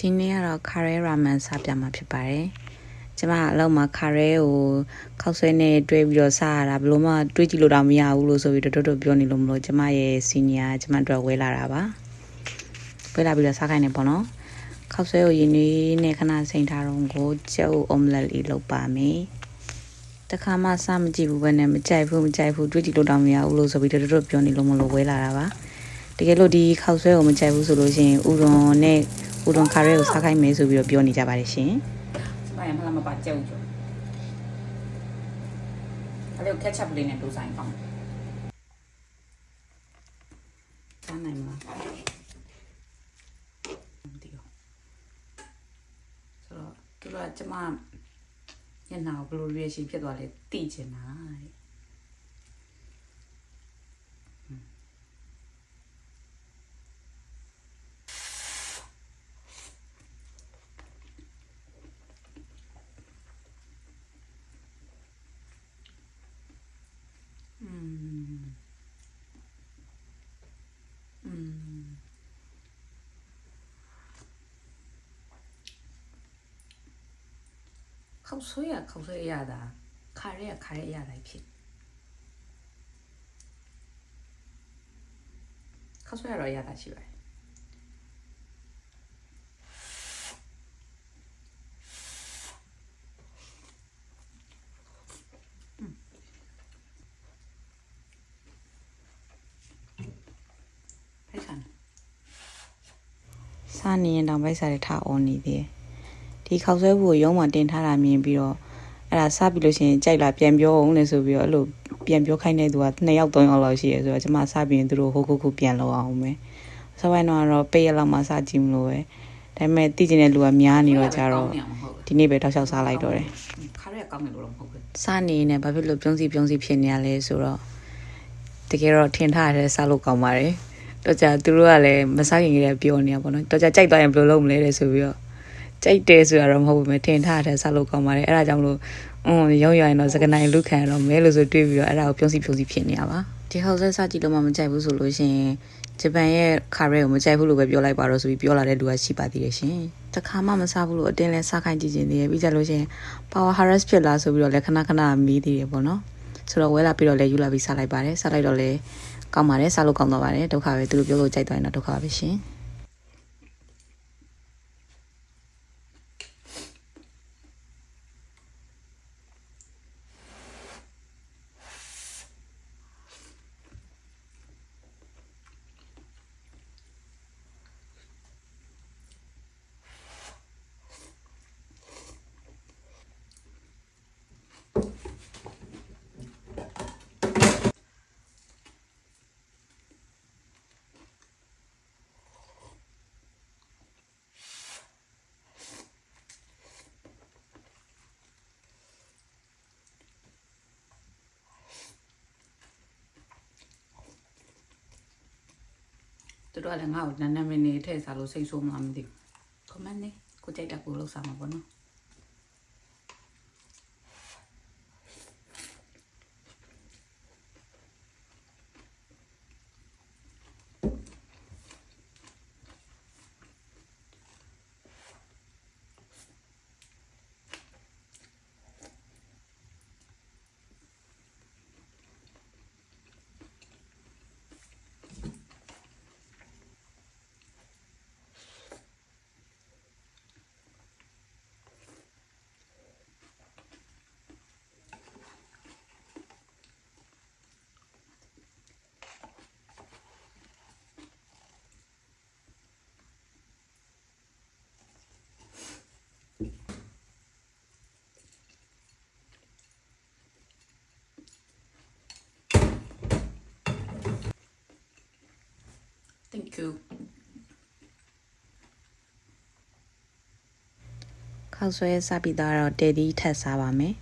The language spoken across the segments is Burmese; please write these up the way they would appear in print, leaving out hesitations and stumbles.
ဒီနေ့ကတော့ခါရဲရာမန်စားပြမှာဖြစ်ပါတယ်။ကျမအလောက်မှာခါရဲကိုခောက်ဆွဲနဲ့တွဲပြီးတော့စားရတာဘလို့မှတွေးကြည့်လို့တော့မရဘူးလို့ဆိုပြီးတော့ပြောနေလို့မလို့ကျမရဲ့စီနီယာကျမတို့ဝဲလာတာပါ။ဝဲလာပြီးတော့စားခိုင်းနေပေါ့နော်။ခောက်ဆွဲကိုရင်းနှီးနဲ့ခဏစိန်ထားတော့ကိုကျုပ်အုံးလက်လေးလုပ်ပါမယ်။တခါမှစားမကြည့်ဘူးပဲနဲ့မကြိုက်ဘူးတွေးကြည့်လို့တော့မရဘူးလို့ဆိုပြီးတော့ပြောနေလို့မလို့ဝဲလာတာပါ။တကယ်လို့ဒီခောက်ဆွဲကိုမကြိုက်ဘူးဆိုလို့ရှိရင်ဥရွန်နဲ့ဥဒွန်ခါရဲကိုစားခိုင်းမယ်ဆိုပြီးတော့ပြောနေကြပါတယ်ရှင်။စပိုင်မလားမပါကြုံကြ။အဲ့လိုကက်ချပ်လေးနဲ့တူဆိုင်ကောင်း။စားနိုင်မလား။မသိဘူး။ဆိုတော့သူကကျမညနာကိုဘယ်လို reaction ဖြစ်သွားလဲသိချင်တာတဲ့။ခောက်ဆွဲရတာခါရဲရတာဖြစ်ခောက်ဆွဲရတော့ရတာရှိပါတယ်ဖိတ်ဆန်စားနေရင်တော့ဗိုက်စားရထားအောင်နေသေးတယ်ဒီခောက်ဆွဲဖို့ရုံးမှတင်ထားတာမြင်ပြီးတော့အဲ့ဒါစားပြီးလို့ရှိရင်ကြိုက်လာပြန်ပြောအောင်လေဆိုပြီးတော့အဲ့လိုပြန်ပြောခိုင်းတဲ့သူက2ယောက်3ယောက်လောက်ရှိရဲဆိုတော့ကျမစားပြီးရင်သူတို့ဟိုခုပြန်လောက်အောင်မယ်ဆိုတော့ပေးရလောက်မှစားကြည့်မလို့ပဲဒါပေမဲ့သိကျင်တဲ့လူကများနေတော့ကြတော့ဒီနေ့ပဲတောက်လျှောက်စားလိုက်တော့တယ်ခါရဲကောင်းတယ်လို့တော့မဟုတ်ဘူးစားနေနေဘာဖြစ်လို့ပြုံးစီဖြစ်နေရလဲဆိုတော့တကယ်တော့ထင်ထားရတယ်စားလို့ကောင်းပါတယ်တော့ကြသူတို့ကလည်းမစားခင်ကလေးပြောနေရပါတော့တော့ကြကြိုက်သွားရင်ဘယ်လိုလုပ်မလဲတဲ့ဆိုပြီးတော့ကြိုက်တယ်ဆိုတာတော့မဟုတ်ဘူးမထင်ထားတယ်စားလို့ကောင်းပါတယ်အဲ့ဒါကြောင့်မလို့ရောက်ရင်တော့စကနိုင်လူခံရတော့မဲလို့ဆိုတွေးပြီးတော့အဲ့ဒါကိုပြုံးစီဖြစ်နေရပါဒီဟောက်ဆက်စားကြည့်လို့မှမကြိုက်ဘူးဆိုလို့ရှိရင်ဂျပန်ရဲ့ခါရဲကိုမကြိုက်ဘူးလို့ပဲပြောလိုက်ပါတော့ဆိုပြီးပြောလာတဲ့လူကရှိပါသေးတယ်ရှင်တခါမှမစားဘူးလို့အတင်းလဲစားခိုင်းကြည့်ခြင်းသေးတယ်ပြီးကြလို့ရှိရင် power harass ဖြစ်လာဆိုပြီးတော့လည်းခဏမေးသေးတယ်ပေါ့နော်ဆိုတော့ဝဲလာပြီးတော့လဲယူလာပြီးစားလိုက်ပါတယ်စားလိုက်တော့လဲကောင်းပါတယ်စားလို့ကောင်းတော့ပါတယ်ဒုက္ခပဲသူတို့ပြောလို့ကြိုက်သွားရင်တော့ဒုက္ခပဲရှင်သူတို့ကလည်းငါ့ကိုနန်းမင်းနေထည့်စားလို့စိတ်ဆိုးမှမသိဘူး comment နဲ့ကိုကြိုက်တာကိုလောက်စားမှာပေါ့နော်Thank you ခောက်ဆွဲစားပြီးတော့တဲဒီထက်စားပါမယ်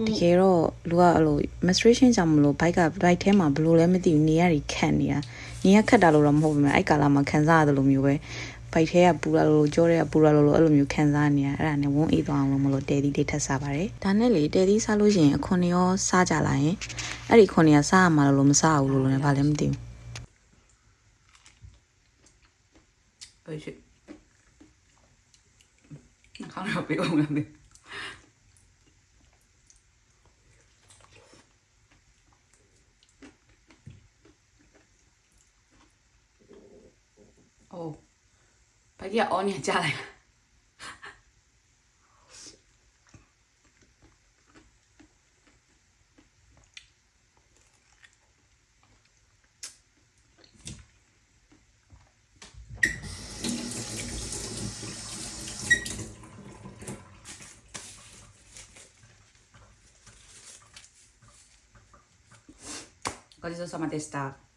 တကယ်တော့လူကအဲ့လို menstruation ကြောင့်မလို့ဘိုက်ထဲမှာဘလို့လဲမသိဘူးနေရည်ခတ်နေတာနေရခတ်တာလို့တော့မဟုတ်ဘူးအဲ့ကာလမှာခံစားရတယ်လို့မျိုးပဲဘိုက်ထဲကပူလာလို့ကြောတဲ့ကပူလာလို့အဲ့လိုမျိုးခံစားနေရအဲ့ဒါနဲ့ဝန်းအေးသွားအောင်လို့မလို့တဲဒီလေးထက်စားပါတယ်ဒါနဲ့လေတဲဒီစားလို့ရှိရင်အခွန်ရောစားကြလာရင်အဲ့ဒီခွန်ကစားရမှာလို့မစားဘူးလို့လည်းဘာလဲမသိဘူးဟုတ်ရှိ ခေါင်းတော့ပေးအောင်လားမေအိုးဘာကြီးအော်နေကြလိုက်ごちそうさまでした。